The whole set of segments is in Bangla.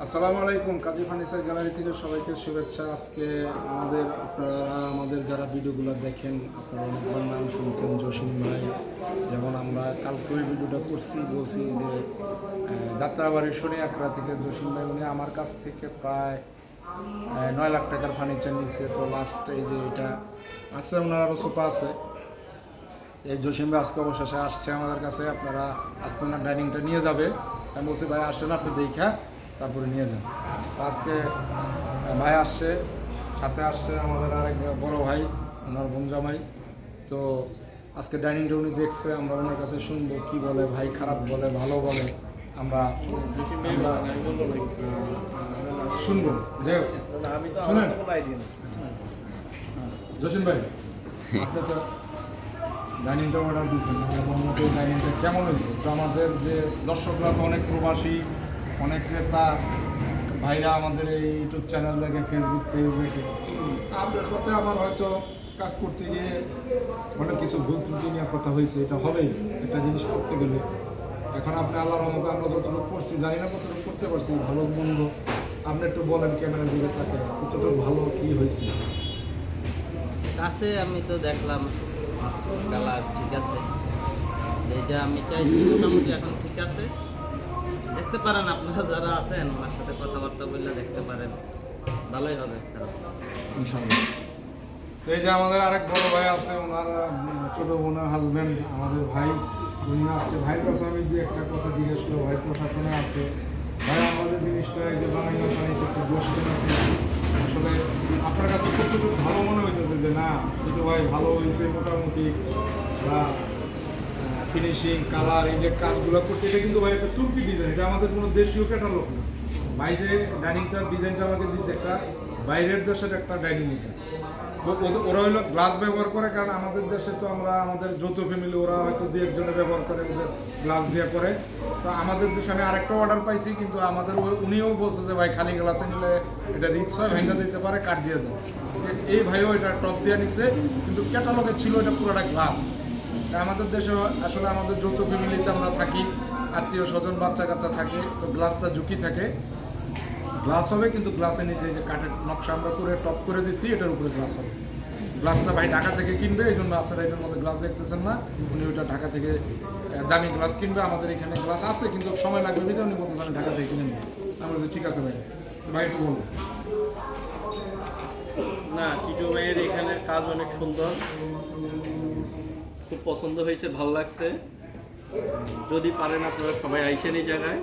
আসসালামু আলাইকুম। কাজী ফার্নিচার গ্যালারি থেকে সবাইকে শুভেচ্ছা। আজকে আমাদের যারা ভিডিওগুলো দেখেন আপনারা অনেকবার নাম শুনছেন, জসিম ভাই। যেমন আমরা কালকে ওই ভিডিওটা বলছি যে যাত্রাবাড়ির শনি আকরা থেকে জসিম ভাই উনি আমার কাছ থেকে প্রায় 9 লাখ টাকার ফার্নিচার নিচ্ছে। তো লাস্ট এই যে এটা আছে, ওনার আরও সোফা আছে। এই জসিম ভাই আজকে অবশেষে আসছে আমাদের কাছে। আপনারা আজকে ওনার ডাইনিংটা নিয়ে যাবে। আমি বলছি ভাই আসেন, আপনি দেখা তারপরে নিয়ে যান। আজকে ভাই আসছে, সাথে আসছে আমাদের আরেক বড় ভাই, ওনার বোনজামাই। তো আজকে ডাইনিংটা উনি দেখছে, আমরা ওনার কাছে শুনবো কি বলে, ভাই খারাপ বলে ভালো বলে আমরা শুনবো। যে শুনেন জসিম ভাই, আপনি তো ডাইনিংটা অর্ডার দিয়েছেন, মোটামুটি ডাইনিংটা কেমন হয়েছে? তো আমাদের যে দর্শকরা তো অনেক প্রবাসী, অনেক ক্রেতা ভাইরা আমাদের এই ইউটিউব চ্যানেল দেখে, ফেসবুক পেজ দেখে। আপনার সাথে আমার হয়তো কাজ করতে গিয়ে অনেক কিছু ভুল ত্রুটি নিয়ে কথা হয়েছে, এটা হবেই একটা জিনিস করতে গেলে। এখন আপনি আল্লাহর রহমতে আমরা যতটুকু করছি, জানি না কতটুকু করতে পারছি, ভালো মন্দ আপনি একটু বলেন ক্যামেরার দিকে তাকে, কতটুকু ভালো কী হয়েছে। কাছে আমি তো দেখলাম কালার ঠিক আছে, যেটা আমি চাইছি মোটামুটি এখন ঠিক আছে। দেখতে পারেন আপনারা যারা আছেন ওনার সাথে কথাবার্তা বললে দেখতে পারেন, ভালোই হবে। ইনশাআল্লাহ। তো এই যে আমাদের আরেক বড় ভাই আছে, ওনার ছোটো বোনের হাজব্যান্ড, আমাদের ভাই, উনি আসছে। ভাইয়ের কাছে আমি দিয়ে একটা কথা জিজ্ঞেস করবো। ভাই প্রশাসনে আছে, ভাই আমাদের জিনিসটা এই যে বানাইনা বানাইছে একটু দোষ কেন, আসলে আপনার কাছে কতটুকু ভালো মনে হইতেছে যে না কিন্তু ভাই ভালো হয়েছে মোটামুটি, বা ফিনিশিং কালার এই যে কাজগুলো করছে, এটা কিন্তু ভাই একটা তুর্কি ডিজাইন, এটা আমাদের কোনো দেশীয় ক্যাটালগ না। ভাই যে ডাইনিংটার ডিজাইনটা আমাকে দিচ্ছে একটা বাইরের দেশের একটা ডাইনিং। এটা তো ওরা হলো গ্লাস ব্যবহার করে, কারণ আমাদের দেশে তো আমরা আমাদের যৌথ ফ্যামিলি, ওরা হয়তো দু একজনে ব্যবহার করে, ওদের গ্লাস দিয়ে করে। তো আমাদের দেশে আমি আরেকটা অর্ডার পাইছি, কিন্তু আমাদের উনিও বলছে যে ভাই খালি গ্লাসে নিলে এটা রিক্স হয়, ভেঙে যেতে পারে, কাট দিয়ে দেন। এই ভাইও এটা টপ দিয়ে নিছে, কিন্তু ক্যাটালগে ছিল এটা পুরোটা গ্লাস। আমাদের দেশে আসলে আমাদের যৌথ ফ্যামিলিতে আমরা থাকি, আত্মীয় স্বজন বাচ্চা কাচ্চা থাকে, তো গ্লাসটা ঝুঁকি থাকে। গ্লাস হবে কিন্তু গ্লাসের নিচে যে কাঠের নকশা আমরা করে টপ করে দিচ্ছি, এটার উপরে গ্লাস হবে। গ্লাসটা ভাই ঢাকা থেকে কিনবে, এই জন্য আপনারা এটার মধ্যে গ্লাস দেখতেছেন না। উনি ওইটা ঢাকা থেকে দামি গ্লাস কিনবে। আমাদের এখানে গ্লাস আছে কিন্তু সময় লাগবে, বিধে উনি বলতেছেন আমি ঢাকা থেকে কিনে নেব। আমি বলছি ঠিক আছে ভাই, ভাই একটু বলুন। না, টিটু ভাইয়ের এখানে কাজ অনেক সুন্দর, খুব পছন্দ হয়েছে, ভালো লাগছে। যদি পারেন আপনারা সবাই আইসেন এই জায়গায়।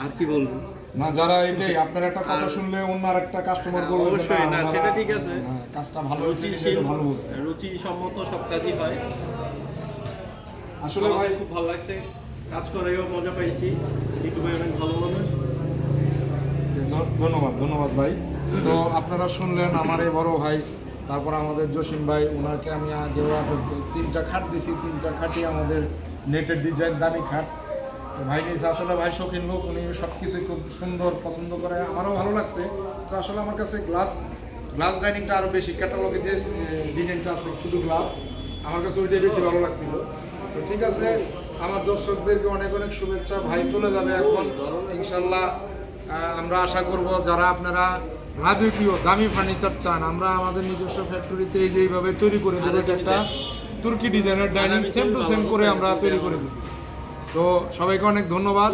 আর কি বলবো না, যারা এটাই আপনার একটা কথা শুনলে অন্য একটা কাস্টমার বলবে অবশ্যই, না সেটা ঠিক আছে, কাজটা ভালো হয়েছে, সেটা ভালো বলছে। রুচি সম্মত সব কাজই হয়। আসলে ভাই খুব ভালো লাগছে, কাজ করেও মজা পাইছি। টিটু ভাই অনেক ভালো মানুষ। ধন্যবাদ ভাই। তো আপনারা শুনলেন আমার এই বড় ভাই, তারপর আমাদের জসিম ভাই, ওনাকে আমি আগে 3টা খাট দিছি, 3টা খাটই আমাদের নেটের ডিজাইন, দামি খাট। ভাই নিয়েছে, আসলে ভাই শৌখিন লোক, উনি সব কিছুই খুব সুন্দর পছন্দ করে, আমারও ভালো লাগছে। তো আসলে আমার কাছে গ্লাস ডাইনিংটা আরও বেশি, ক্যাটালগে যে ডিজাইনটা আছে শুধু গ্লাস, আমার কাছে ওইটাই বেশি ভালো লাগছিল। তো ঠিক আছে, আমার দর্শকদেরকে অনেক অনেক শুভেচ্ছা। ভাই চলে যাবে এখন ইনশাল্লাহ। আমরা আশা করব যারা আপনারা রাজকীয় দামি ফার্নিচার চান, আমরা আমাদের নিজস্ব ফ্যাক্টরিতে এই যে এইভাবে তৈরি করে দেবো, একটা তুর্কি ডিজাইনের ডাইনিং সেম টু সেম করে আমরা তৈরি করে দিচ্ছি। তো সবাইকে অনেক ধন্যবাদ।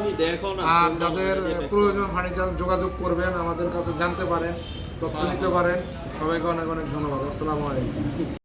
আর যাদের প্রয়োজন ফার্নিচার যোগাযোগ করবেন, আমাদের কাছে জানতে পারেন, তথ্য নিতে পারেন। সবাইকে অনেক অনেক ধন্যবাদ। আসসালামু আলাইকুম।